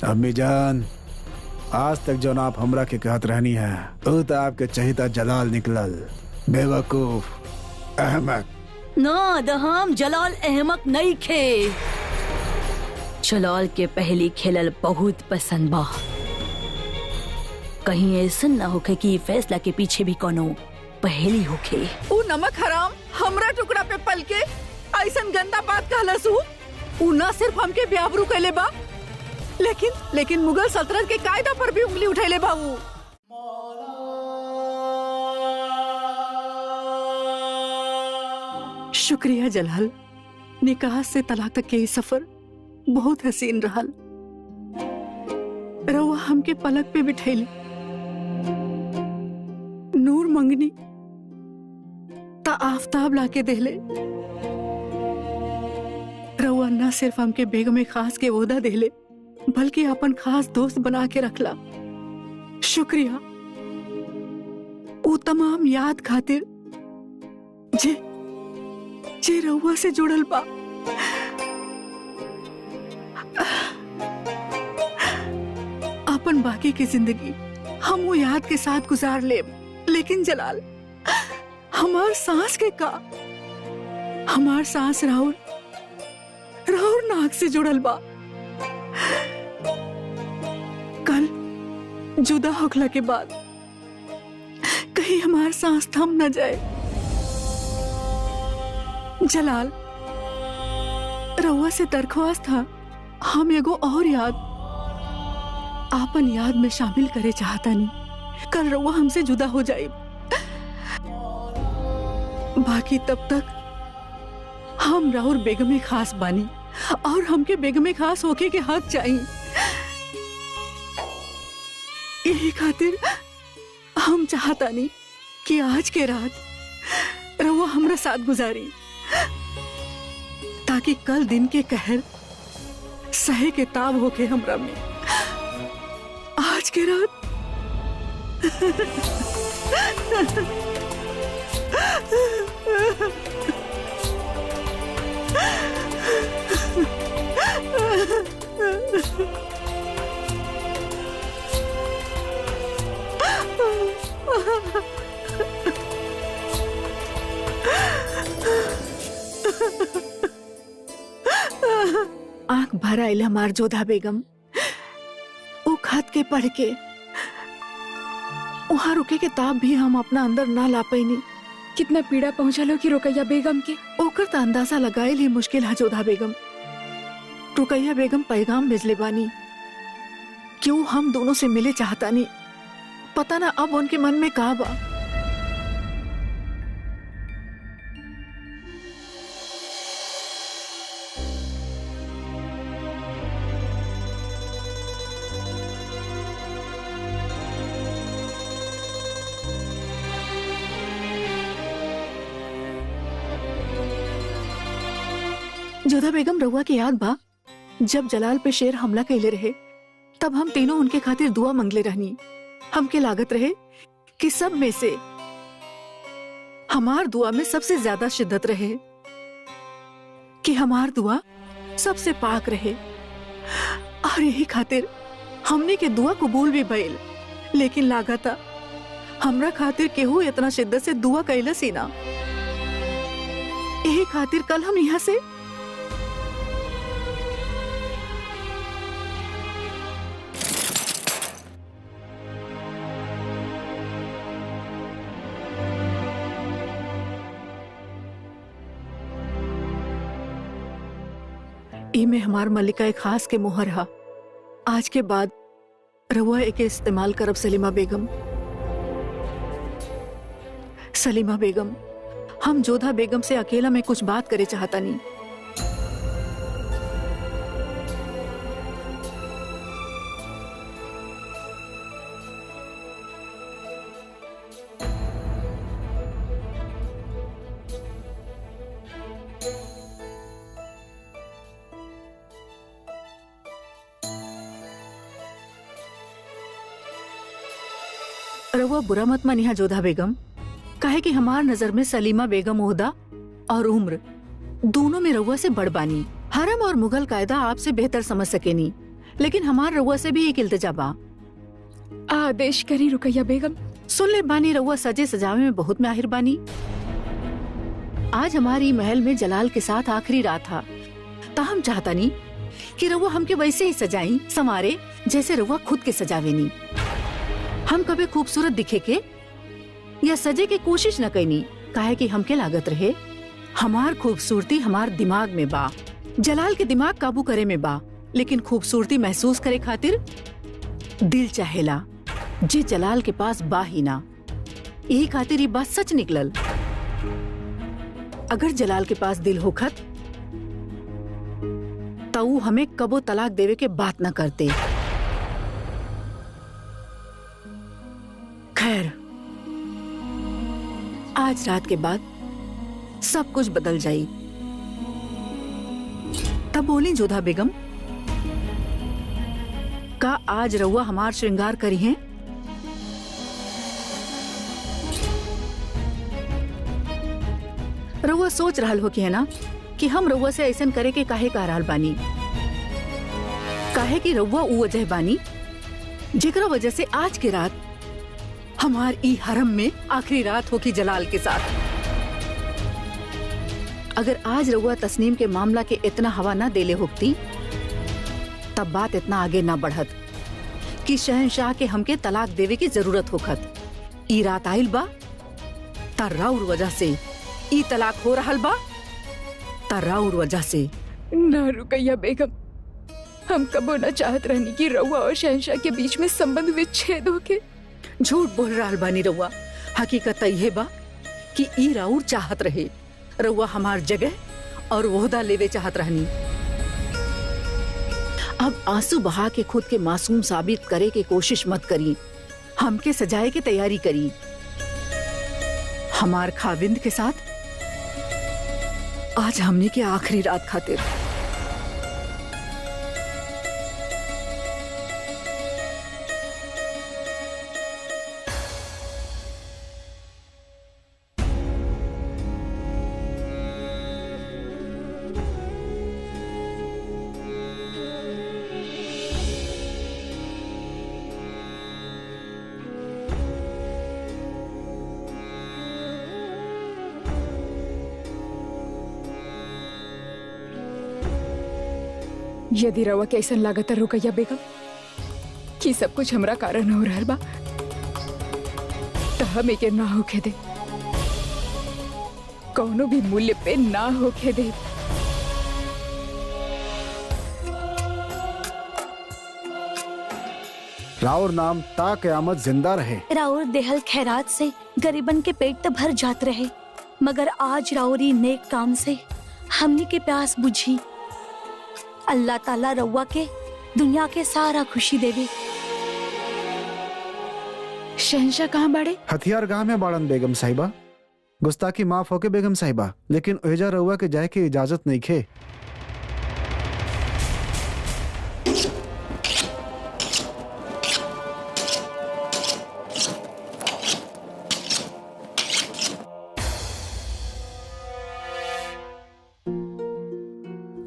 अम्मी जान, आज तक जो आप हमरा के कहत रहनी है वो तो आपके चहिता जलाल निकलल। बेवकूफ, अहमक। ना दहम जलाल अहमक नहीं खे। जलाल के पहली खेलल बहुत पसंद बा। कहीं ऐसा ना होके कि फैसला के पीछे भी कोनो पहेली होके। ऊ नमक हराम हमरा टुकड़ा पे पल के ऐसन गंदा बात कहलसू। ऊ ना सिर्फ हमके बेआबरू कैले बा, लेकिन मुगल सल्तनत के कायदा पर भी उंगली उठैले बा। ऊ शुक्रिया जलाल, निकाह से तलाक तक के ये सफर बहुत हसीन रहल। रउआ हमके पलक पे बिठैले, नूर मंगनी ता आफताब लाके देले। रउआ न सिर्फ हमके बेगम खास के ओहदा देले बल्कि अपन खास दोस्त बना के रखला। शुक्रिया वो तमाम याद खातिर जे रउआ से जुड़ल बा। अपन बाकी की जिंदगी हम वो याद के साथ गुजार लेब। लेकिन जलाल, हमार सांस के का? हमार सांस राहुल नाक से जुड़ल बा। कल जुदा होखला के बाद कहीं हमार सांस थम न जाए। जलाल, रउआ से दरख्वास्त था, हम एगो और याद आपन याद में शामिल करे चाहता नहीं। कल रउआ हमसे जुदा हो जाए, बाकी तब तक हम राउर बेगमे खास बानी और हमके बेगमे खास होके के हक चाहिए। यही खातिर हम चाहता नहीं कि आज के रात रउआ हमरा साथ गुजारी, ताकि कल दिन के कहर सहे के ताब होके हमरा में। आज के रात आंख भर आयल हमार जोधा बेगम। वो खत के पढ़ के वहां रुके के ताब भी हम अपना अंदर ना ला पैनी। कितना पीड़ा पहुंचलो कि रुकैया बेगम के। ओकर त अंदाजा लगाए ही मुश्किल है जोधा बेगम। रुकैया बेगम पैगाम भेजले बानी क्यों हम दोनों से मिले चाहता नहीं। पता ना अब उनके मन में का बा। जोधा बेगम, रउआ की याद बा जब जलाल पे शेर हमला कैले रहे तब हम तीनों उनके खातिर दुआ मंगले रहनी। हमके लागत रहे कि सब में से हमार दुआ में सबसे ज्यादा शिद्दत रहे, कि हमार दुआ सबसे पाक रहे। और यही खातिर हमने के दुआ कबूल भी भइल। लेकिन लागता हमरा खातिर केहू इतना शिद्दत से दुआ कैलस ही ना। यही खातिर कल हम यहाँ से में हमार मलिका खास के मोहर हा। आज के बाद रउआ एके इस्तेमाल करब सलीमा बेगम। सलीमा बेगम, हम जोधा बेगम से अकेला में कुछ बात करे चाहता नहीं। रउआ बुरा मत मानिहा जोधा बेगम, काहे कि हमार नजर में सलीमा बेगम ओहदा और उम्र दोनों में रउआ से बड़ बानी। हरम और मुगल कायदा आपसे बेहतर समझ सकेनी, लेकिन हमार रउआ से भी एक इल्तिजा बा। आदेश करी रुकैया बेगम। सुन ले बानी, रउआ सजे सजावे में बहुत माहिर बानी। आज हमारी महल में जलाल के साथ आखिरी रात था, तो हम चाहता नहीं कि रउआ हमके वैसे ही सजाई संवारे जैसे रउआ खुद के सजावे नी। हम कभी खूबसूरत दिखे के या सजे के कोशिश न कैनी, काहे कि हमके लागत रहे हमार खूबसूरती हमार दिमाग में बा, जलाल के दिमाग काबू करे में बा। लेकिन खूबसूरती महसूस करे खातिर दिल चाहेला, जे जलाल के पास बा ही ना। यही खातिर ये बात सच निकलल। अगर जलाल के पास दिल होखत तो वो हमें कबो तलाक देवे के बात न करते। खैर, आज रात के बाद सब कुछ बदल जाई। तब बोली जोधा बेगम, का आज रउआ हमार श्रृंगार करी हैं? रउआ सोच रहल हो कि है ना कि हम रउआ से ऐसन करे के काहे कह रहल बानी। काहे कि रउआ उ वजह बानी जेकरा वजह से आज के रात हमार ई हरम में आखिरी रात होगी जलाल के साथ। अगर आज रउआ तस्नीम के मामला के इतना हवा ना देले होती, तब बात इतना आगे ना बढ़त कि शहंशाह के हमके तलाक देवे की जरूरत होखत। ई रात आइल बा तर्राउर वजह से, ई तलाक हो रहल बा तर्राउर वजह से। ना रुकैया बेगम, हम कबो न चाहत रहनी कि रउआ और शहंशाह के बीच में संबंध विच्छेद होके। झूठ बोल रहल बानी रउआ। हकीकत यह बा कि ई राउर चाहत रहे, रउआ हमार जगह और ओहदा लेवे चाहत रहनी। अब आंसू बहा के खुद के मासूम साबित करे के कोशिश मत करी, हमके सजाए के तैयारी करी। हमार खाविंद के साथ आज हमने के आखिरी रात खातिर। यदि रवा के ऐसा लागत है रुकैया बेगम कि सब कुछ हमरा कारण हो रहल बा, तो हम एके ना होके दे, कौनो भी मूल्य पे ना होके दे। राउर नाम ता कयामत जिंदा रहे। राउर देहल खैरात से गरीबन के पेट तो भर जात रहे, मगर आज राउरी नेक काम से हमनी के प्यास बुझी। अल्लाह ताला रउआ के दुनिया के सारा खुशी देवे। शहंशाह कहाँ बाड़े? हथियार गाह में बाड़न बेगम साहिबा। गुस्ताखी माफ होके बेगम साहिबा, लेकिन ओहिजा रउआ के जाए के इजाजत नहीं खे।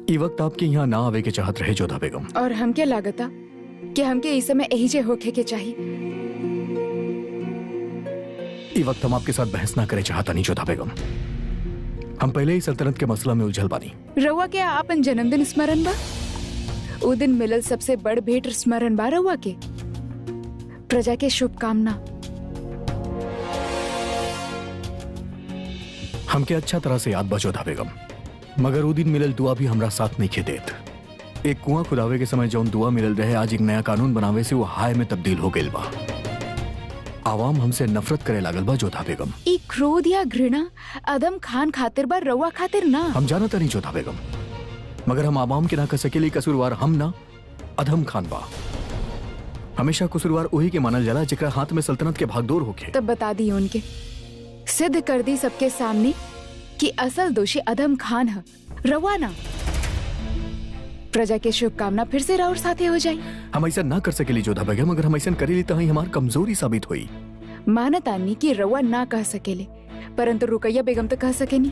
ई वक्त आपके यहाँ ना आवे के चाहत रहे जोधा बेगम। और हम क्या लागता कि हमके इस समय यही जे होके के चाहिए। ई वक्त हम आपके साथ बहस ना करे चाहता नहीं जोधा बेगम। हम पहले ही सल्तनत के मसला में उलझल बानी। रउआ के आपन जन्मदिन स्मरण बा? उ दिन मिलल सबसे बड़ भेंट स्मरण बा रउआ के? प्रजा के शुभकामना। हमके अच्छा तरह से याद बा जोधा बेगम, मगर वो दिन मिलल दुआ भी हमरा साथ नहीं खे देत। एक कुआं खुदावे के समय जौन दुआ मिलल रहे, आज एक नया कानून बनावे से वो हाय में तब्दील हो गइल बा। आवाम हमसे नफरत करे लागल बा जोधा बेगम। ई क्रोध या घृणा अदम खान खातिर बा, रउआ खातिर ना। हम जानता नहीं जोधा बेगम, मगर हम आवाम के ना कह सकेली कसूरवार हम ना अदम खान बा। हमेशा कसूरवार वही के मानल जाला जेकरा हाथ में सल्तनत के भागदौड़ होखे। तब बता दी उनके, सिद्ध कर दी सबके सामने कि असल दोषी अदम खान है, रवा ना। प्रजा के शुभकामना फिर से राउर साथे हो जाए। हम ऐसा ना कर सकेली जोधा बेगम, अगर हम ऐसा करेली तो ही हमार कमजोरी साबित हुई। मानतानी कि रवा ना कह सकेले, परंतु रुकैया बेगम तो कह सकेनी।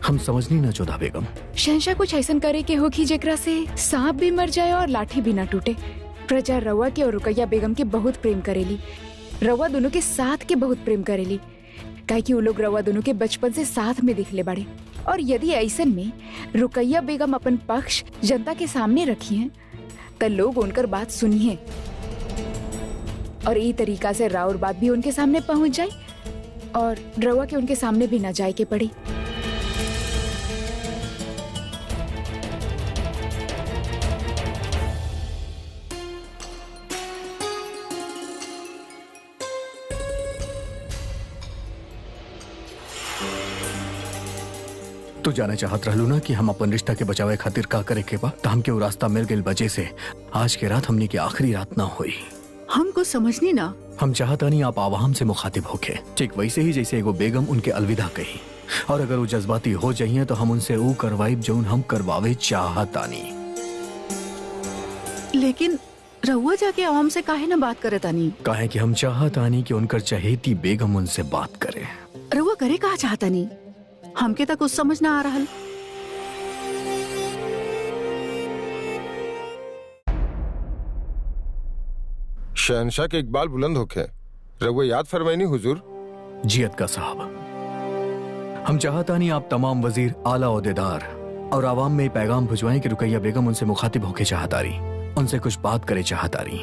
हम समझनी ना जोधा बेगम। शहंशाह कुछ ऐसा करे के होगी जेकरा से सांप भी मर जाए और लाठी भी ना टूटे। प्रजा रवा के और रुकैया बेगम के बहुत प्रेम करेली। रवा दोनों के साथ के बहुत प्रेम करेली, काहे कि वो लोग रवा दोनों के बचपन से साथ में दिखले बड़े। और यदि ऐसन में रुकैया बेगम अपन पक्ष जनता के सामने रखी हैं, तो लोग उनकर बात सुनिए और ई तरीका से राउर बात भी उनके सामने पहुंच जाए और रवा के उनके सामने भी न जाए के पड़ी। तू जाने चाहत रहलू ना कि हम अपन रिश्ता के बचावे खातिर का करे के बा, त हमके वो रास्ता मिल गइल वजह से आज के रात हमनी की आखिरी रात ना हुई। हमको समझनी ना। हम चाहता नहीं आप आवाम से मुखातिब होके, ठीक वैसे ही जैसे एगो बेगम उनके अलविदा कही। और अगर वो जज्बाती हो जाइए तो हम उनसे वो करवाइब जौन हम करवावे चाहतानी। लेकिन रहुआ जाके आवाम से काहे ना बात करे तानी? काहे कि हम चाहतानी कि उनकर चहेती बेगम उनसे बात करे। रहुआ करे कहा चाहतानी? हमके तक कुछ समझ ना आ रहा। शहंशाह के इकबाल बुलंद होके रघुआ याद फरमाइनी हुजूर। जियत का साहब, हम चाहता नहीं आप तमाम वजीर, आला ओहदेदार और आवाम में पैगाम भिजवाएं कि रुकैया बेगम उनसे मुखातिब होके चाहतारी, उनसे कुछ बात करे चाहतारी।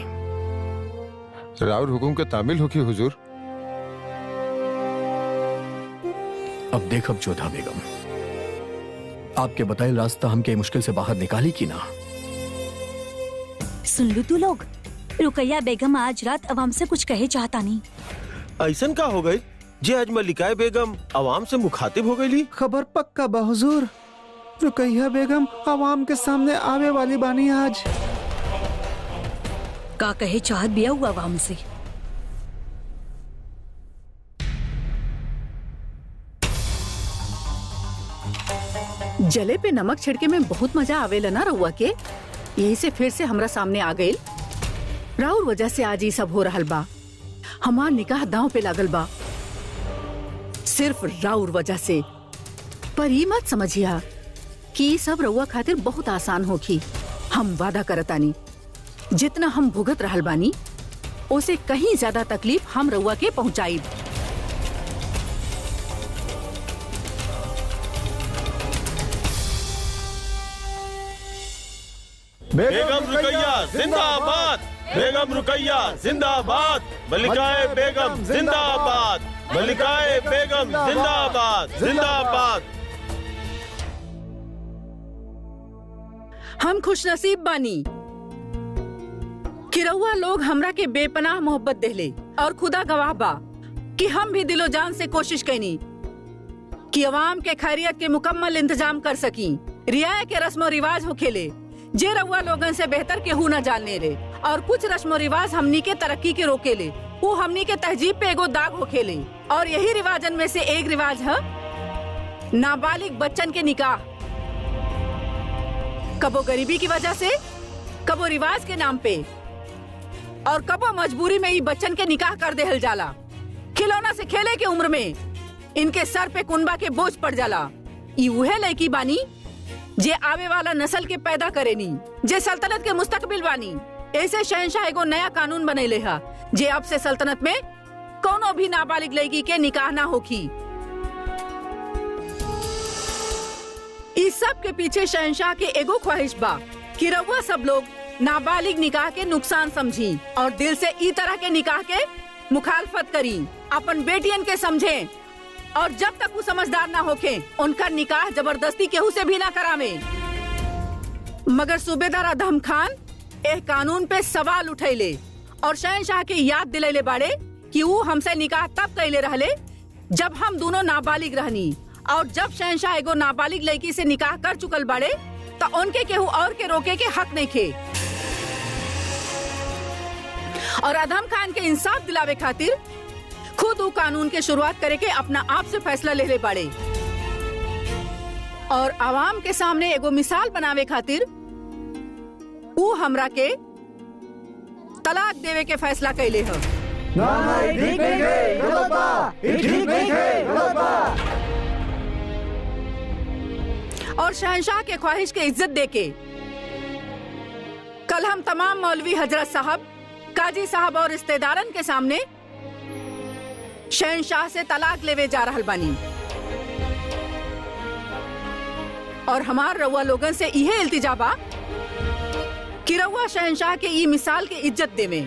राउर हुकुम के तामिल होकी हुजूर। अब देख अब जोधा बेगम, आपके बताए रास्ता हमके मुश्किल से बाहर निकाली की ना। सुन लू तू लोग, रुकैया बेगम आज रात अवाम से कुछ कहे चाहता नहीं। ऐसन का हो गई जे आज मलिकाए बेगम अवाम से मुखातिब हो गई? खबर पक्का बा हुजूर, रुकैया बेगम अवाम के सामने आवे वाली बानी आज। का कहे चाहत बिया हुआ अवाम से? जले पे नमक छिड़के में बहुत मजा आवेला ना रहुआ के, यही से फिर से हमरा सामने आ गई। राउर वजह से आज ये सब हो रहल बा। हमार निकाह दांव पे लागल बा, सिर्फ राउर वजह से। पर ये मत समझिया कि ये सब रउआ खातिर बहुत आसान होगी। हम वादा करतानी, जितना हम भुगत रहल बानी उसे कहीं ज्यादा तकलीफ हम रउआ के पहुंचाई। बेगम रुकैया जिंदाबाद, बेगम रुकैया जिंदाबाद, मलिकाए बेगम जिंदाबाद, मलिकाए बेगम जिंदाबाद, जिंदाबाद। हम खुशनसीब बानी कि रउआ लोग हमरा के बेपनाह मोहब्बत देले और खुदा गवाह बा कि हम भी दिलो जान से कोशिश कैनी कि अवाम के खैरियत के मुकम्मल इंतजाम कर सकी। रियाया के रस्म और रिवाज होखेले जे रउआ लोगन से बेहतर केहू न जानने रे, और कुछ रस्म और रिवाज हमनी के तरक्की के रोकेले, वो हमनी के तहजीब पे एगो दाग होखेले। और यही रिवाजन में से एक रिवाज है नाबालिग बच्चन के निकाह। कबो गरीबी की वजह से, कबो रिवाज के नाम पे, और कबो मजबूरी में ये बच्चन के निकाह कर देहल जाला। खिलौना से खेले के उम्र में इनके सर पे कुनबा के बोझ पड़ जाला। ये वह लड़की बानी जे आवे वाला नस्ल के पैदा करेनी, जे सल्तनत के मुस्तकबिल बानी। ऐसे शहंशाह एगो नया कानून बनैले हा जे अब से सल्तनत में कोनो भी नाबालिग लड़की के निकाह ना होखी। इस सब के पीछे शहंशाह के एगो ख्वाहिश बा कि रउआ सब लोग नाबालिग निकाह के नुकसान समझी और दिल से ई तरह के निकाह के मुखालफत करी, अपन बेटियन के समझे, और जब तक वो समझदार ना होके उनका निकाह जबरदस्ती केहू से भी ना करावे। मगर सूबेदार अदहम खान एक कानून पे सवाल उठैले और शहंशाह के याद दिलैले बाड़े कि वो हमसे निकाह तब कैले रहले जब हम दोनों नाबालिग रहनी, और जब शहंशाह एगो नाबालिग लड़की से निकाह कर चुकल बाड़े तो उनके केहू और के रोके के हक नहीं खे। और अदहम खान के इंसाफ दिलावे खातिर खुद वो कानून के शुरुआत करे के अपना आप से फैसला ले बाड़े, और आवाम के सामने एगो मिसाल बनावे खातिर वो हमरा के तलाक देवे के फैसला कैले हो। और शहंशाह के ख्वाहिश के इज्जत देके कल हम तमाम मौलवी हजरत साहब, काजी साहब और रिश्तेदारन के सामने शहंशाह से तलाक लेवे जा रहल बानी। और हमार रउआ लोगन से इहे इल्तिजा बा कि रउआ शहंशाह के ई मिसाल के इज्जत देवे।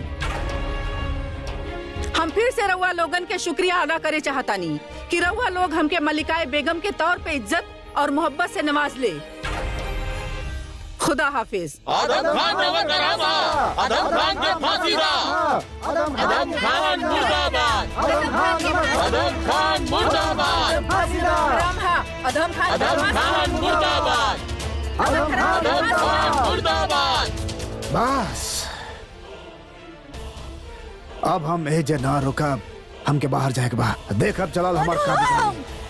हम फिर से रउआ लोगन के शुक्रिया अदा करे चाहतानी कि रउआ लोग हमके मलिकाए बेगम के तौर पे इज्जत और मोहब्बत से नवाज ले। खुदा हाफिज। आदम खान आदम खान के फांसी दा। आदम खान मुर्दाबाद। आदम खान मुर्दाबाद। आदम खान मुर्दाबाद। आदम खान मुर्दाबाद। बस अब हम एजे ना रुकब, हमके बाहर जाए के बा। देख अब जलाल हमार का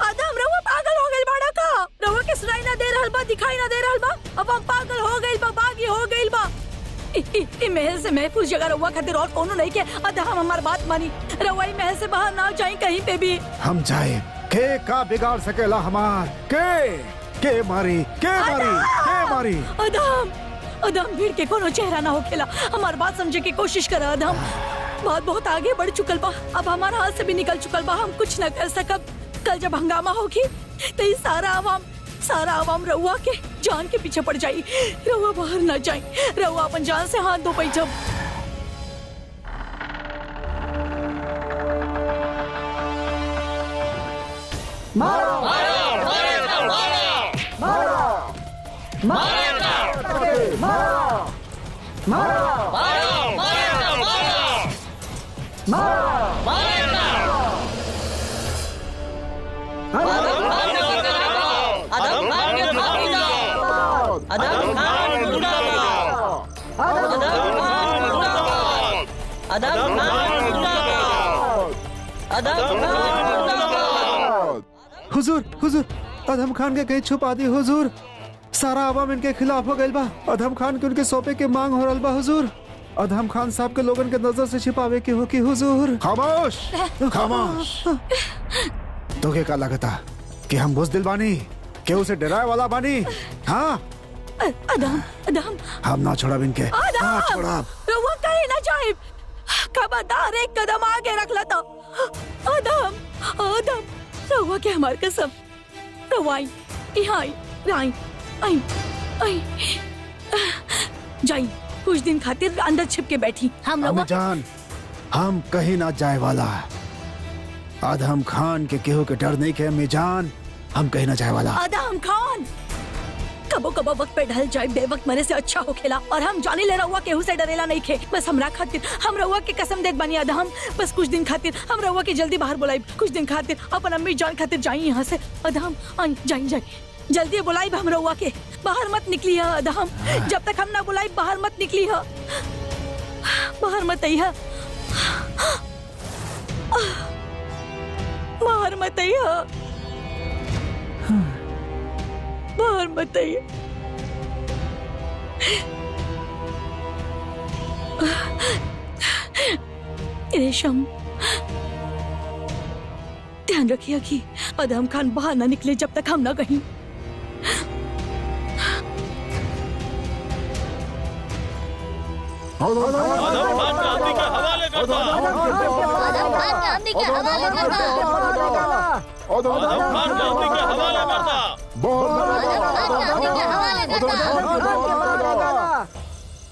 आदम रउआ पागल हो गइल बाड़ा का? रउआ के सुनाई ना दे रहल बा, दिखाई ना दे रहल बा? अब हम पागल हो गइल बा, बागी हो गइल बा। ई महल से महफूज जगह रउआ खातिर और कोनो नहीं के। आदम हमार बात मानी, रउआ ई महल से बाहर ना जाई कहीं पे भी। हम जाए के का बिगाड़ सकेला हमार? के मारी के मारी? आदम भीड़ के कोनो चेहरा ना होखेला। हमार बात समझे की कोशिश कर आदम। बात बहुत आगे बढ़ चुकल बा, अब हमारा हाथ से भी निकल चुकल बा। हम कुछ न कर सकब। कल जब हंगामा होगी तो ये सारा आवाम रउआ के जान के पीछे पड़ जाई। रउआ बाहर ना जाई, रउआ अपन जान से हाथ धो पैजब। हुजूर अदम खान के कहीं छुपा दी हुजूर। सारा आवाम इनके खिलाफ हो गइल बा। अदम खान के उनके सौंपे के मांग हो रहल बा हुजूर। अदम खान साहब के लोगन के नजर से छिपावे के हो की हुजूर। खामोश तो के का लगता कि हम बुज़दिल बानी, के उसे डराए वाला बानी? हाँ आदम हम ना छोड़ब इनके, ना छोड़ब। रउआ कहीं ना जाए, खबरदार एक कदम आगे रख ला तो। आदम रउआ के हमार कसम, रउआ यहाँ आई जाई। कुछ दिन खातिर अंदर छिप के बैठी। हम जान हम कहीं ना जाए वाला। आदम खान के केहू के डर नहीं के अम्मी जान, हम कहीं ना जाए वाला। आदम खान कबो वक्त पे ढल जाए, बेवक्त मरे से अच्छा हो खेला। और हम जाने ले रहुआ केहू से डरेला नहीं खे। बस हमरा खातिर, हम रहुआ के कसम देत बानी आदम, बस कुछ दिन खातिर हम रहुआ के जल्दी बाहर बुलाई। कुछ दिन खातिर अपन अम्मी जान खातिर जाई यहाँ से। आदम जाई जल्दी बुलाई हम रहुआ के। बाहर मत निकली है आदम, जब तक हम ना बुलाई बाहर मत निकली है। बाहर मत आई है, बाहर मत आई है, बाहर मत आई। रेशम ध्यान रखिए कि आदम खान बाहर ना निकले जब तक हम ना कहीं।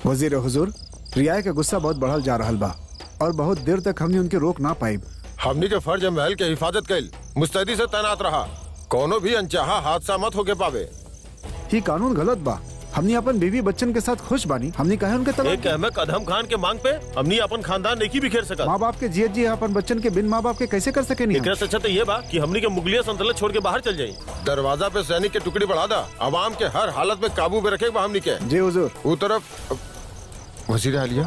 वजीर हुजूर, रिया के गुस्सा बहुत बढ़ल जा रहल बा और बहुत देर तक हमने उनके रोक ना पाई। हमनी के फर्ज महल के हिफाजत कैल, मुस्तैदी से तैनात रहा। कोनो भी अनचाहा हादसा मत होके पावे। ही कानून गलत बा। हमने अपन बीवी बच्चन के साथ खुश बानी। हमने कहे उनके तलाक। एक अहमक आदम खान के मांग पे हमनी अपन खानदान नहीं बिखेर सका। माँ बाप के जियत जी अपन बच्चन के बिन माँ बाप के कैसे कर सके? एकरा से अच्छा तो ये बा कि हमनी के मुगलिया संतुलन छोड़ के बाहर चल जाई। दरवाजा पे सैनिक के टुकड़ी बढ़ा दा, आवाम के हर हालत में काबू में रखेगा हमनी के। जी हुजूर। वो तरफ वजीर आलिया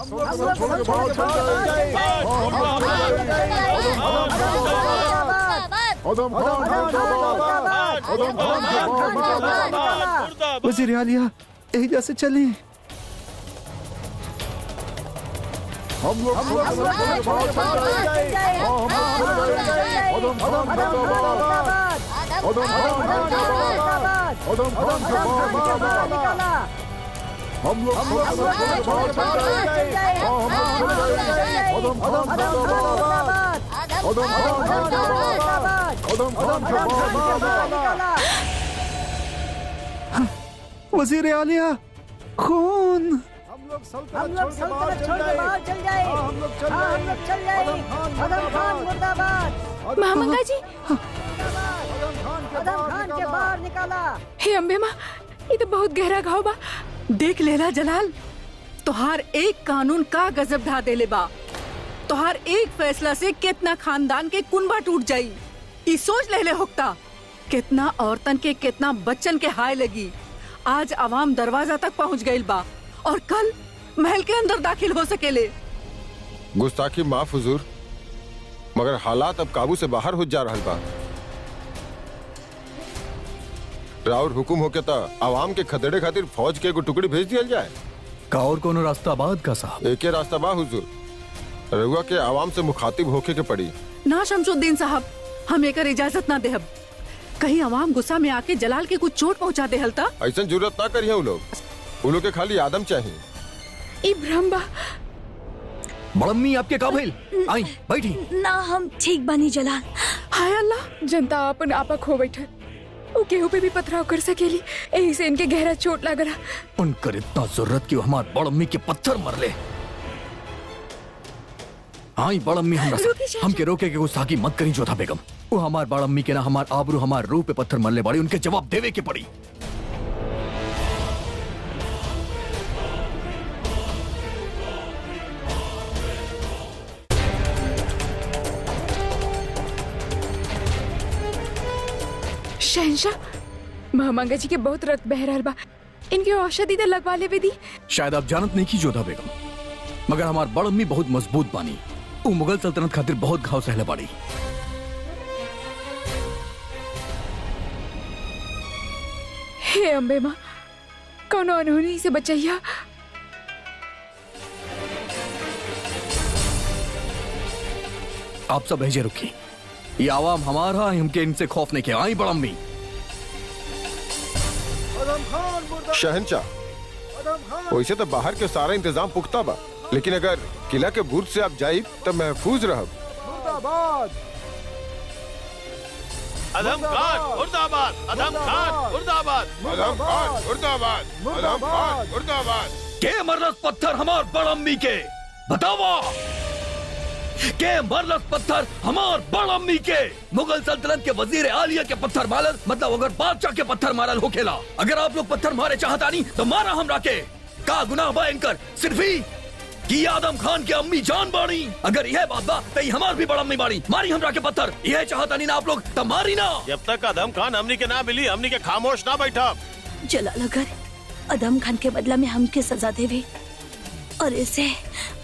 वजीर आलिया यही जैसे चली। वजीर आलिया खून। हम लोग सल्तनत छोड़ के बाहर चल जाए। हम लोग चल जाए। आदम खान मुर्दाबाद। महामंगा जी, आदम खान के बाहर निकाला। हे अम्बे माँ, ये तो बहुत गहरा घाव बा। देख लेला जलाल, तोहार एक कानून का गजब ढा देले बा। तोहार एक फैसला से कितना खानदान के कुनबा टूट जाई। ई सोच लेले होक्ता कितना औरतन के कितना बच्चन के हाय लगी। आज आवाम दरवाजा तक पहुंच गइल बा और कल महल के अंदर दाखिल हो सकेले। गुस्ताखी माफ हुजूर, मगर हालात अब काबू से बाहर हो जा रहा बा। राउर हुकुम होके ता आवाम के खदेड़े खातिर फौज के एगो टुकड़ी भेज दिया जाए। का और कोनो रास्ता बाद का साहब? एके रास्ता बा हुजूर, रउआ के आवाम से मुखातिब होके के पड़ी। ना शमशुद्दीन साहब, हम एकर इजाजत ना देहब। कहीं आवाम गुस्सा में आके जलाल के कुछ चोट पहुंचा दे हलता। ऐसा जरूरत ना करिए। वो लोग के खाली आदम चाहिए। ई भ्रम बा। बड़म्मी आपके का भइल? आई बैठी। ना हम ठीक बनी जलाल। हाय अल्लाह, जनता अपन आपा खो बैठल। वो केहू पे भी पथराव कर सकेली, यही से इनके गहरा चोट लागला। उनकर इतना जरूरत कि हमार बड़म्मी के पत्थर मर ले। हाँ बड़म्मी हमके रोके के गुस्ताखी मत करी जोधा बेगम। वो हमार बड़म्मी के ना हमार आबरू हमार रूह पे पत्थर मरले बड़ी, उनके जवाब देवे के पड़ी। शहंशाह, महामंगा जी के बहुत रक्त बह रहल बा। इनके औषधि तो लगवा लेवे दी। शायद आप जानत नहीं की जोधा बेगम, मगर हमार बड़म्मी बहुत मजबूत बानी। वो मुगल सल्तनत खातिर बहुत घाव सहले बाड़ी। हे अम्बे माँ, कौनो अनहोनी से बचैया। आप सब भेजे रुकी। ये आवाम हमारा, हमके इनसे खौफ नहीं किया। आई बड़म्मी। शहंशाह, वैसे तो बाहर के सारा इंतजाम पुख्ता बा, लेकिन अगर किला के बुर्ज से आप जाइब तब महफूज रहब। आदम खान मुर्दाबाद। आदम खान मुर्दाबाद। आदम खान मुर्दाबाद। आदम खान मुर्दाबाद। के मरलस पत्थर हमार बड़म्मी के? बतावा के मरलस पत्थर हमार बड़म्मी के? मुगल सल्तनत के वजीर आलिया के पत्थर मारल, मतलब अगर बादशाह के पत्थर मारल होखेला। अगर आप लोग पत्थर मारे चाहता नहीं तो मारा हमरा के। का गुनाह भयंकर सिर्फ ही कि आदम खान के अम्मी जान बाड़ी। अगर यह बात बा तो हमार भी बड़म्मी बाड़ी। मारी हमरा के पत्थर। यह चाहता नहीं ना आप लोग तो मारी ना। जब तक आदम खान हमनी के ना मिली, हमनी के खामोश ना बैठा। जलाल, अगर आदम खान के बदला में हमके सजा देवे और इससे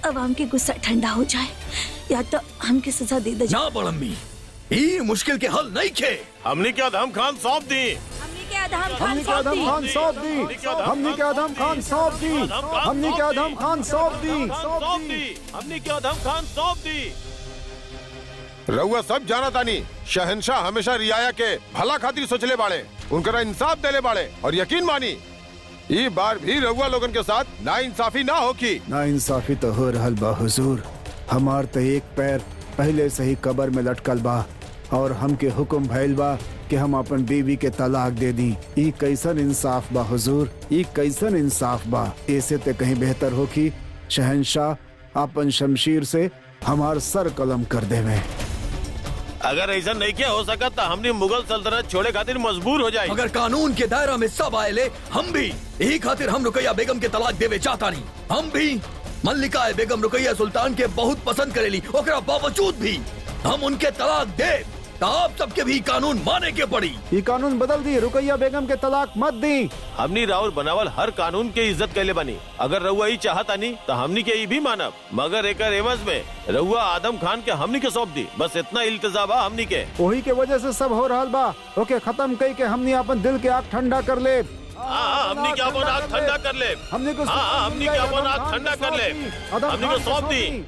अवाम की गुस्सा ठंडा हो जाए, या तो हमके सजा दे दे। ना बड़म्मी, ये मुश्किल के हल नहीं खे। हमनी के आदम खान सौंप दी। हमने के आदम खान सौंप दी। हमने के आदम खान सौंप दी। हमने के आदम खान सौंप दी। हमनी के आदम खान सौंप दी। रउआ सब जाना तानी, शहंशाह हमेशा रियाया के भला खातिर सोचले बाड़े, उनकरा इंसाफ देले बाड़े। और यकीन मानी ई बार भी रउआ लोगन के साथ ना इंसाफी ना होकी। ना इंसाफी तो हो रहल बा हुजूर। हमार तो एक पैर पहले से ही कब्र में लटकल बा और हमके हुक्म भइल बा कि हम अपन बीवी के तलाक दे दी। ई कैसन इंसाफ बा हुजूर? ई कैसन इंसाफ बा? ऐसे ते कहीं बेहतर हो कि शहंशाह अपन शमशीर से हमार सर कलम कर देवे। अगर ऐसा नहीं क्या हो सका तो हमने मुगल सल्तनत छोड़े खातिर मजबूर हो जाए। अगर कानून के दायरा में सब आए ले, हम भी यही खातिर हम रुकैया बेगम के तलाक देवे चाहता नहीं। हम भी मल्लिका बेगम रुकैया सुल्तान के बहुत पसंद करेली, ओकरा बावजूद भी हम उनके तलाक दे तो आप सबके भी कानून माने के पड़ी। ये कानून बदल दी, रुकैया बेगम के तलाक मत दी। हमनी राउर बनावल हर कानून के इज्जत कैले बनी। अगर रउआ ही चाहता नहीं तो हमनी के भी मानब, मगर एकर एवज में रउआ आदम खान के हमनी के सौंप दी। बस इतना इल्तिजा बा हमनी के। वही के वजह से सब हो रहा बा। ओके, खत्म कई के हमनी अपन दिल के आग ठंडा कर ले। हमनी के अपन आग ठंडा कर ले। हमनी के अपन आग ठंडा कर ले। हमनी को सौंप दी।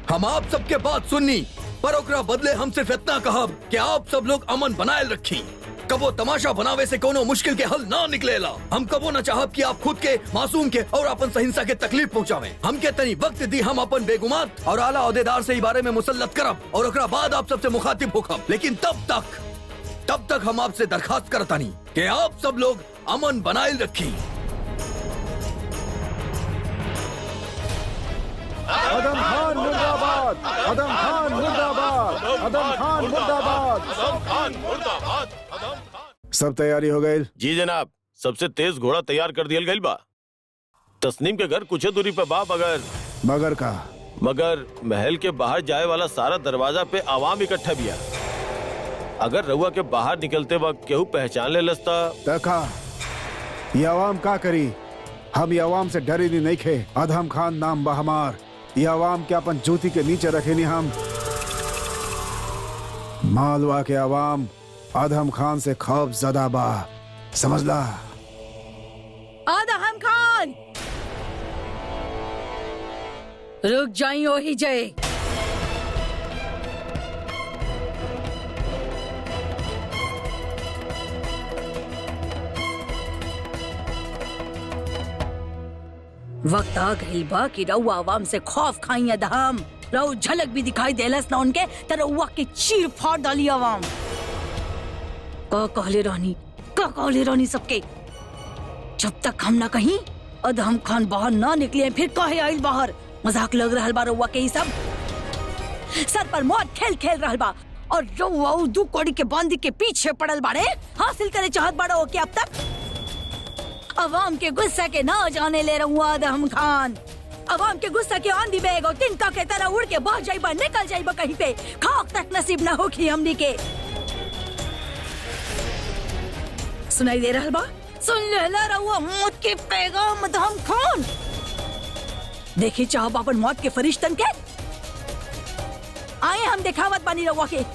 हम आप सबके बात सुननी, पर ओकरा बदले हम सिर्फ इतना कहब कि आप सब लोग अमन बनाए रखी। कबो तमाशा बनावे से कोनो मुश्किल के हल ना निकलेला। हम कबो न चाहब कि आप खुद के, मासूम के और अपन सहिंसा के तकलीफ पहुंचावे। हमके तनी वक्त दी, हम अपन बेगुमान और आला ओहदेदार से ई बारे में मुसल्लत करब और ओकरा बाद आप सबसे मुखातिब होखब। लेकिन तब तक हम आपसे दरखास्त करतानी कि आप सब लोग अमन बनाए रखी। आदम खान मुर्दाबाद, आदम खान मुर्दाबाद, आदम खान मुर्दाबाद। सब तैयारी हो गई? जी जनाब, सबसे तेज घोड़ा तैयार कर दिया गई बा। तस्नीम के घर कुछ दूरी पे बा, मगर महल के बाहर जाए वाला सारा दरवाजा पे आवाम इकट्ठा बिया। अगर रउआ के बाहर निकलते वक्त केहू पहचान ले लस्ता देखा ये आवाम का करी। हम ये आवाम से डरी नहीं खे। आदम खान नाम बा हमार। ये आवाम के अपन जूती के नीचे रखे नहीं। हम मालवा के आवाम आदम खान से खौफ ज़दा बा, समझला? आदम खान रुक जाई ओ ही जाए। वक्त आ गई बा कि रउआ आवाम से खौफ खाई। अदहम रउ झलक भी दिखाई देलस ना उनके त रउआ के चीर फाड़ डाली आवाम। का कहले रहनी सबके, जब तक हम ना कहीं अदहम खान बाहर ना निकले फिर कहे आइल बाहर। मजाक लग रहल बा रउआ के। ई सब सर पर मौत खेल रहल बा और रउआ दू कोड़ी के बांदी के पीछे पड़ल बाड़े। हासिल करे चाहत बाड़ा हो के अब तक अवाम के गुस्सा के ना जाने ले रहुआ आदम खान। अवाम के गुस्सा के आंधी बेग और तिनका के तरह उड़ के बह जाइबा, निकल जाइबा कहीं पे। खाक तक नसीब ना होखी हमनी के। सुनाई दे रहल बा? सुन लेला रहुआ मौत के पैगाम आदम खान। देखी चाहब अपन मौत के फरिश्तन के। आए हम दिखावत बानी रहुआ के।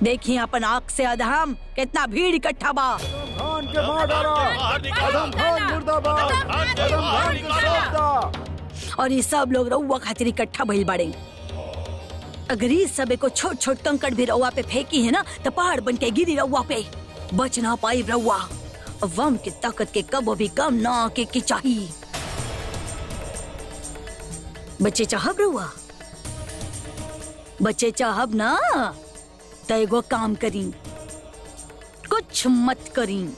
देखिए अपन आँख से अदहम कितना भीड़ इकट्ठा बा। खान के मार डाला। आदम खान मुर्दाबाद, आदम खान के सौदा। और ये सब लोग रउआ खातिर इकट्ठा भइल बाड़े। अगर ये सब को छोट छोट कंकड़ भी रउआ पे फेंकी है ना तो पहाड़ बन के गिरी रउआ पे। बच ना पाई रउआ। अवाम की ताकत के कब भी कम ना आके की चाहिए। बच्चे चाहब रउआ, बच्चे चाहब ना तो एगो काम करी, कुछ मत करी।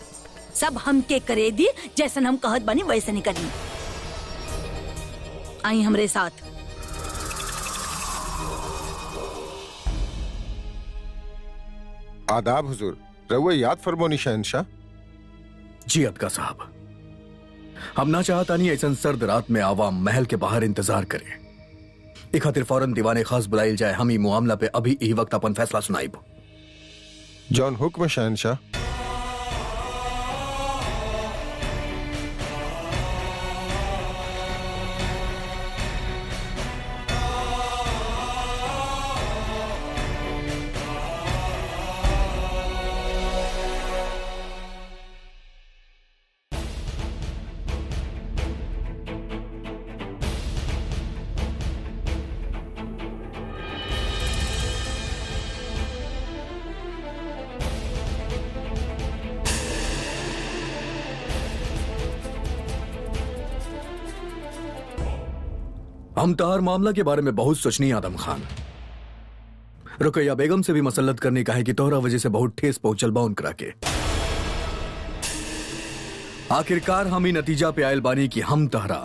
सब हमके करे दी, जैसन हम कहत बानी वैसे नहीं करी। आई हमरे साथ। आदाब हुजूर। रउआ याद फरमोनी शहनशाह। जी अदका साहब, हम ना चाहता नहीं ऐसा सर्द रात में आवाम महल के बाहर इंतजार करे। एक खातिर फौरन दीवाने खास बुलाइल जाए। हम ई मामला पे अभी यही वक्त अपन फैसला सुनाइब। जॉन हुक्म शहनशाह। हम तार मामला के बारे में बहुत सोचनी आदम खान। रुकैया बेगम से भी मसल्लत करनी का है कि तोहरा वजह से बहुत ठेस पहुंचल बा उनकरा के। आखिरकार हम ही नतीजा पे आयल बानी कि हम तहरा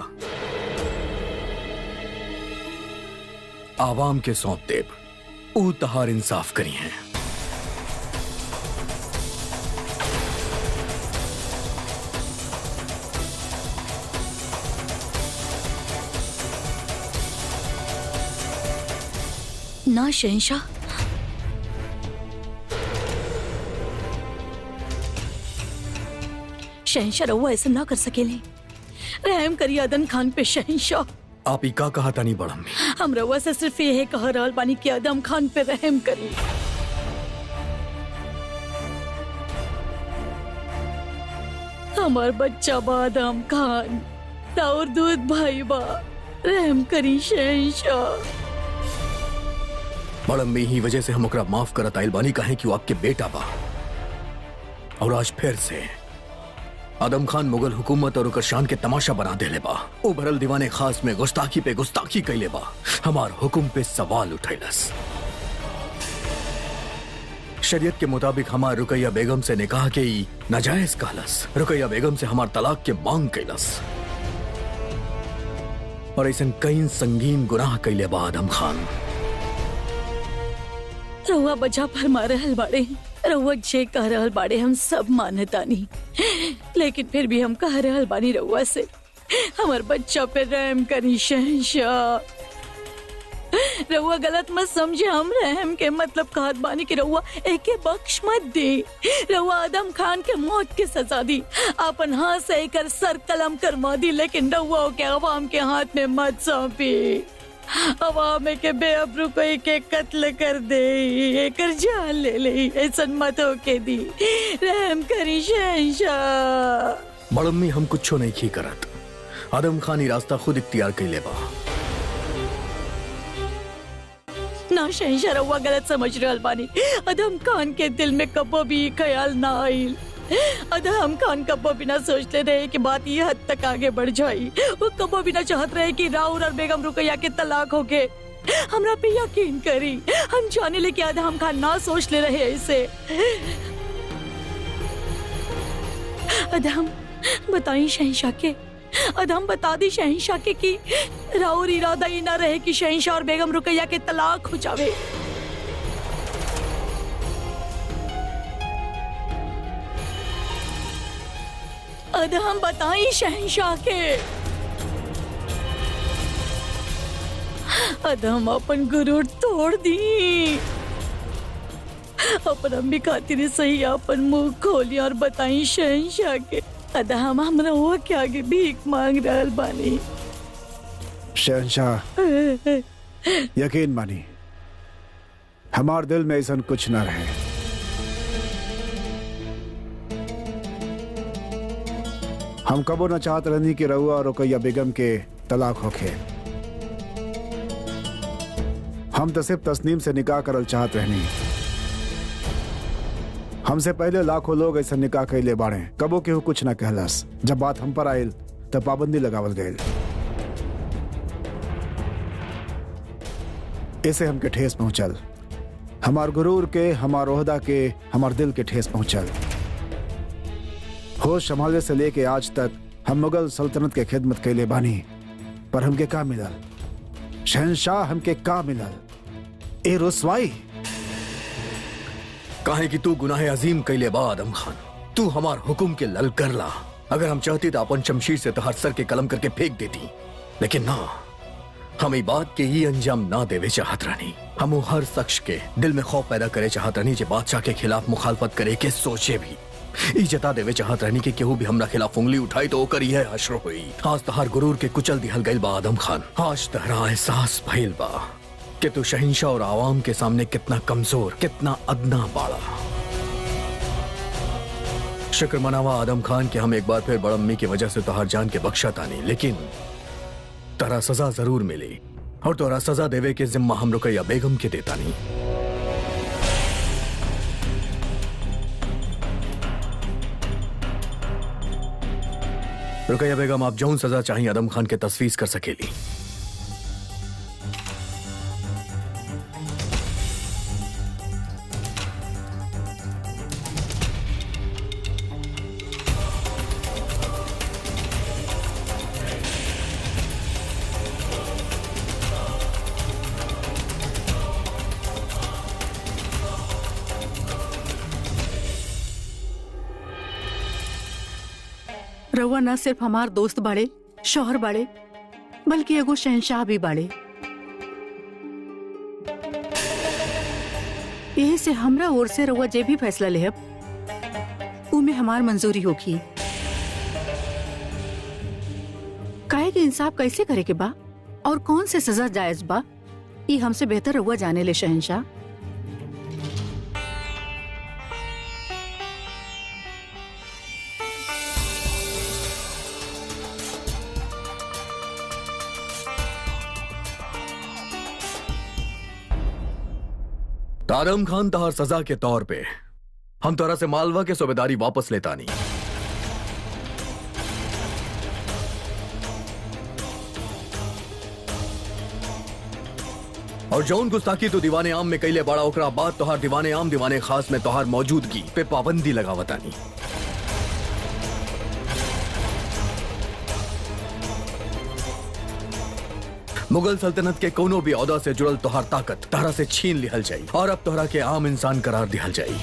आवाम के सौंप देब। ऊ तहार इंसाफ करी हैं। ना शहंशाह, शहंशाह रउआ ऐसा ना कर सकेले। रहम करिए आदम खान पे शहंशाह। आप ही का कहा था नहीं बड़म्मी? हम रउआ से सिर्फ यही कह रहल बानी कि आदम खान पे रहम करी। हमार बच्चा बा आदम खान, और दूध भाई बा, रहम करी शहंशाह। बड़म में ही वजह से हम ओकरा माफ करत आइल बानी काहे कि वो आपके बेटा बा। और आज फिर से आदम खान मुगल हुकूमत और ओकर शान के तमाशा बना देले बा। ओ भरल दीवाने खास में गुस्ताखी पे गुस्ताखी कैले बा, हमार हुकुम पे सवाल उठैलस। शरीयत के मुताबिक हमार रुकैया बेगम से निकाह के ही नाजायज कहलस। रुकैया बेगम से हमार तलाक के मांग कैलस और ऐसन कई संगीन गुनाह कैले बा आदम खान। रहुआ बजा फरमा रहल बाड़े, रहुआ जे कह रहल बाड़े हम सब मानतानी, लेकिन फिर भी हम कह रहल बानी रहुआ से हमार बच्चा पे रहम करी शहंशाह। रहुआ गलत मत समझे, हम रहम के मतलब कहत बानी कि रहुआ एके बख्श मत दे। रहुआ आदम खान के मौत के सजा दी, अपन हाथ से एकर सर कलम करवा दी, लेकिन रहुआ के अवाम के हाथ में मत सौंपी। अवाम के बेअब्रू कोई के कत्ल कर दे, एकर जान ले ले, ऐसा मत होके दी। रहम करी शहंशाह। बड़म्मी हम कुछ नहीं की करत। आदम खान ही रास्ता खुद इख्तियार कैले बा। ना शहंशाह, रहुआ गलत समझ रहल बानी। आदम खान के दिल में कबो भी ख्याल ना आइल। आदम खान कबो भी ना सोचते रहे कि बात ये हद तक आगे बढ़ जाई। वो कबो भी ना चाहत रहे कि राउर और बेगम रुकैया के तलाक होके। हमरा पे यकीन करी, हम जाने ले कि आदम खान ना सोच ले रहे ऐसे। आदम बताई शहंशाह के, आदम बता दी शहंशाह के कि राउर इरादा ही ना रहे कि शहंशाह और बेगम रुकैया के तलाक हो जावे। आदम बताई शहंशाह के। आदम अपन गुरूर तोड़ दी, अपन अम्मी खातिर सही अपन मुंह खोली और बताई शहंशाह के। आदम हमरा हुआ के आगे भीख मांग रहल बानी। शहंशाह यकीन मानी, हमार दिल में ऐसा कुछ न रहे। हम कबो न चाहत रहनी कि रहुआ और रुकैया बेगम के तलाक होखे। हम तो सिर्फ तस्नीम से निकाह करल चाहत रहनी। हमसे पहले लाखों लोग ऐसा निकाह कैले बाड़े, कबो केहू कुछ न कहलस। जब बात हम पर आयल तब पाबंदी लगावल गयल। इसे हमके ठेस पहुंचल, हमार गुरूर के, हमार ओहदा के, हमार दिल के ठेस पहुंचल। होश संभाले से लेके आज तक हम मुगल सल्तनत के खिदमत कैले बानी, पर हमके का मिलल? शहंशाह हमके का मिलल? ए रुसवाई। काहे कि तू गुनाह अजीम कैले बा आदम खान। तू हमार हुकुम के लल कर ला। अगर हम चाहती तो अपन शमशीर से तोहर सर के कलम करके फेंक देती, लेकिन ना, हम ई बात के ही अंजाम ना देवे चाहत रहनी। हम हर शख्स के दिल में खौफ पैदा करे चाहत रहनी जे बादशाह के खिलाफ मुखालफत करे के सोचे भी। ई जता देवे चाहत रहनी कि केहू भी हमरा खिलाफ उंगली उठाई तो ओकर यह हश्र हुई। आज तहार गुरूर के कुचल दिहल गइल बा आदम खान। आज तहरा एहसास भइल बा कि तू शहंशाह और आवाम के सामने कितना कमजोर, कितना अदना बाड़ा। शुक्र मनावा आदम खान कि हम एक बार फिर बड़म्मी की वजह से तोहर जान के बख्शा तानी, लेकिन तोहरा सजा जरूर मिली और तोहरा सजा देवे के जिम्मा हम रुकैया बेगम के देता नहीं। रुकैया बेगम, आप जौन सजा चाहिए आदम खान के तस्वीर कर सकेली। रउआ न सिर्फ हमार दोस्त बाड़े, शौहर बाड़े, बल्कि एगो शहंशाह भी बाड़े। यही से हमरा ओर से रउआ जे भी फैसला लेहब उमे हमार मंजूरी होगी। काहे के इंसाफ कैसे करे के बा और कौन से सजा जायज बा, ये हमसे बेहतर रउआ जाने ले शहंशाह। आदम खान तहार सजा के तौर पे हम तोरा से मालवा के सूबेदारी वापस लेता नहीं। और जौन गुस्ताखी तो दीवाने आम में कैले बड़ा ओकरा बाद तोहार दीवाने आम दीवाने खास में तोहार मौजूदगी पे पाबंदी लगावता नहीं। मुगल सल्तनत के कोनो भी औदा से जुड़ल तोहार ताकत तहरा से छीन लिहल जाई और अब तोहरा के आम इंसान करार दिहल जाई।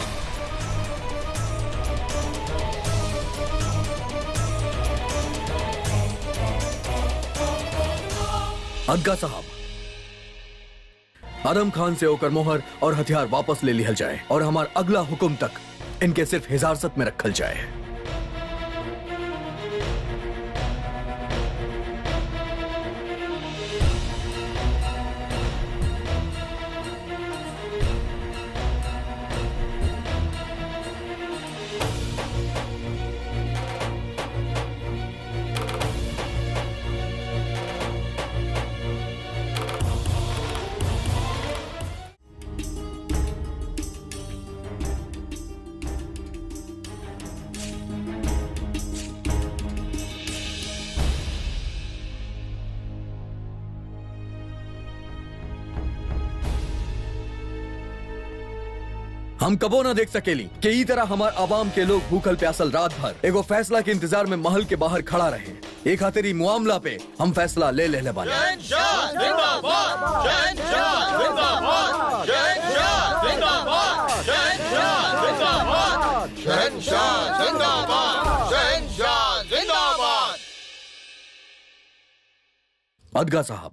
अदगा साहब, आदम खान से होकर मोहर और हथियार वापस ले लिहल जाए और हमार अगला हुक्म तक इनके सिर्फ हिजारत में रखल जाए। हम कबो ना देख सकेली कि ई तरह हमार आवाम के लोग भूखल प्यासल रात भर एगो फैसला के इंतजार में महल के बाहर खड़ा रहे। एक खातिर मामला पे हम फैसला ले ले बानी। अदगा साहब,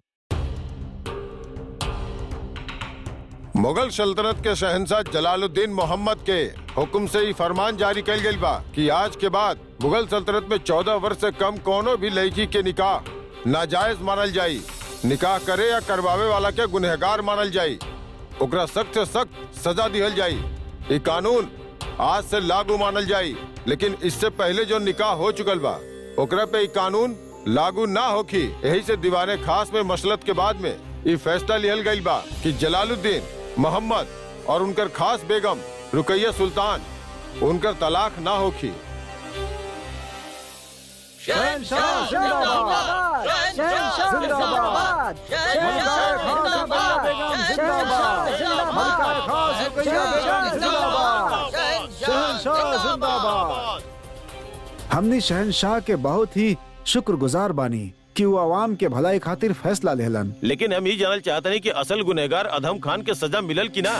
मुगल सल्तनत के शहंशाह जलालुद्दीन मोहम्मद के हुक्म से ही फरमान जारी कल गई बा कि आज के बाद मुगल सल्तनत में 14 वर्ष से कम कोनो भी लड़की के निकाह नाजायज मानल जाई। निकाह करे या करवावे वाला के गुनहगार मानल जाई, ओकरा सख्त से सख्त सजा दिहल जाई। ये कानून आज से लागू मानल जाई, लेकिन इससे पहले जो निकाह हो चुकल बा ओकरा पे ये कानून लागू ना होखी। यही से दीवाने खास में मसलत के बाद में ये फैसला लिहल गई बा कि जलालुद्दीन मोहम्मद और उनकर खास बेगम रुकैया सुल्तान उनकर तलाक ना होखी। शहंशाह जिंदाबाद, शहंशाह जिंदाबाद, शहंशाह जिंदाबाद। हमने शहंशाह के बहुत ही शुक्रगुजार बानी कि वो आवाम के भलाई खातिर फैसला लेलन। लेकिन हम ये जानना चाहते हैं कि असल गुनहगार अदम खान के सजा मिलल की ना।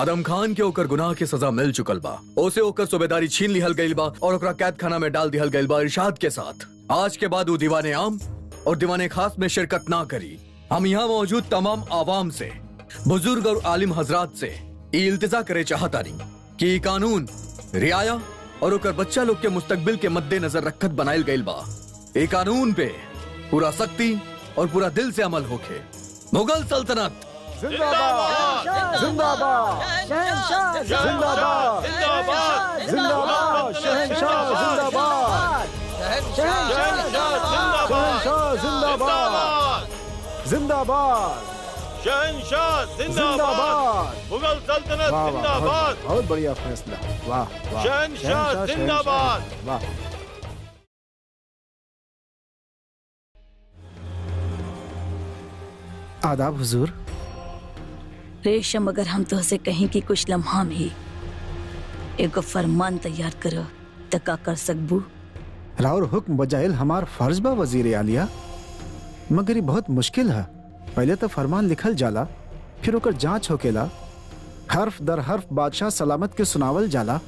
आदम खान के ओकर गुनाह के सजा मिल चुकल बा, ओसे ओकर सूबेदारी छीन लिहल गइल बा और ओकरा कैद खाना में डाल दिहल गइल बा इरशाद के साथ। आज के बाद वो दीवाने आम और दीवाने खास में शिरकत ना करी। हम यहाँ मौजूद तमाम आवाम से, बुजुर्ग और आलिम हजरात से इल्तिजा करे चाहतानी कि ये कानून रियाया और ओकर बच्चा लोग के मुस्तकबिल के मद्देनजर रखत बनाइल गइल बा। ए कानून पे पूरा सख्ती और पूरा दिल से अमल होखे। मुगल सल्तनत जिंदाबाद, जिंदाबाद, शहंशाह जिंदाबाद, जिंदाबाद, शहंशाह जिंदाबाद, शहंशाह जिंदाबाद, जिंदाबाद, शहंशाह जिंदाबाद, मुगल सल्तनत जिंदाबाद। बहुत बढ़िया फैसला, वाह वाह। शहंशाह जिंदाबाद, वाह। आदाब हुजूर। रेशम, अगर हम तुझसे कहें कि कुछ लम्हा में एगो फरमान तैयार करो तो का कर सकबू? राउर हुक्म बजाइल हमार फर्ज बा वजीर आलिया, मगर ये बहुत मुश्किल है। पहले तो फरमान लिखल जाला, फिर ओकर जांच होकेला, हर्फ दर हर्फ बादशाह सलामत के सुनावल जाला,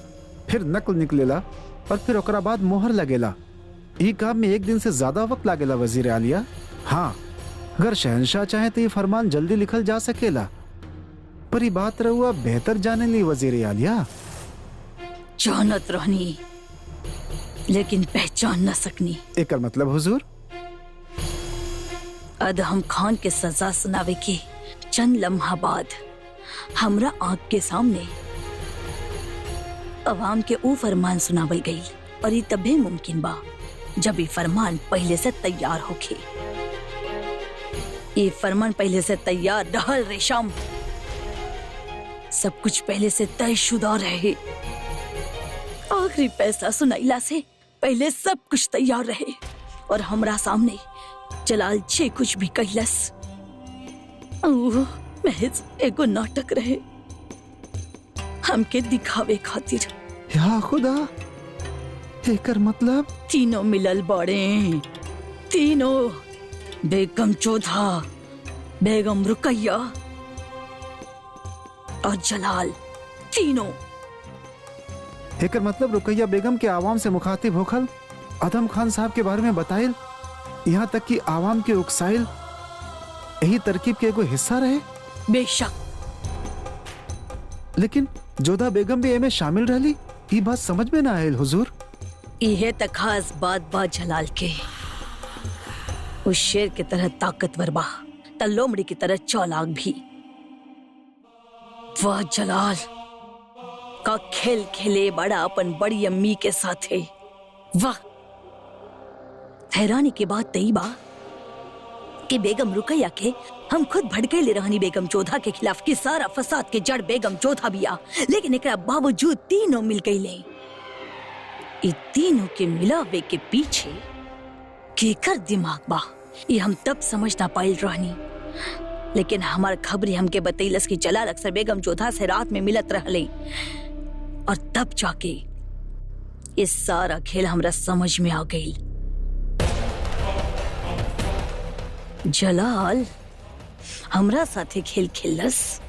फिर नकल निकलेला और फिर ओकरा बाद मोहर लगेला। ये काम में एक दिन से ज्यादा वक्त लागेला वजीर आलिया। हाँ, अगर शहंशाह चाहे तो ये फरमान जल्दी लिखल जा सकेला, पर ये बात रहुआ बेहतर जाने ली वजीर आलिया। जानत रहनी लेकिन पहचान न सकनी। एकर मतलब हुजूर? अदहम खान के सजा सुनावे के चंद लम्हा बाद हमरा आंख के सामने अवाम के ऊ फरमान सुनावल गई, और ये तबे मुमकिन बा जब ये फरमान पहले से तैयार होके। ये फरमान पहले से तैयार रहल रेशम। सब कुछ पहले से तयशुदा रहे। आखिरी पैसा सुनाइला से पहले सब कुछ तैयार रहे और हमरा सामने जलाल जे कुछ भी कहलस महज एगो नाटक रहे हमके दिखावे खातिर। या खुदा, एकर मतलब तीनों मिलल बड़े, तीनों, बेगम जोधा, बेगम रुकैया और जलाल, तीनों। एकर मतलब रुकैया बेगम के आवाम से मुखातिब होखल, आदम खान साहब के बारे में बताइल, यहाँ तक कि आवाम के उकसाइल यही तरकीब के एगो हिस्सा रहे। बेशक। लेकिन जोधा बेगम भी एमे शामिल रहली, ये बात समझ में ना आयल हुजूर। यह तक खास बात जलाल के। उस शेर की तरह ताकतवर बा, त लोमड़ी की तरह चालाक भी। वाह जलाल का खेल खेले बड़ा अपन बड़ी अम्मी के साथे। वाह। हैरानी की बात तई बा कि बेगम रुकैया के हम खुद भड़के ले रहनी बेगम जोधा के खिलाफ की सारा फसाद के जड़ बेगम जोधा बिया, लेकिन एकरा बावजूद तीनों मिल गईले। ये तीनों के मिलावे के पीछे केकर दिमाग बा, ये हम तब समझ ना पाइल रहनी। लेकिन हमार खबरी हमके बतैलस कि जलाल अक्सर बेगम जोधा से रात में मिलत रहले और तब जाके ये सारा खेल हमरा समझ में आ गई। जलाल हमरा साथे खेल खेलस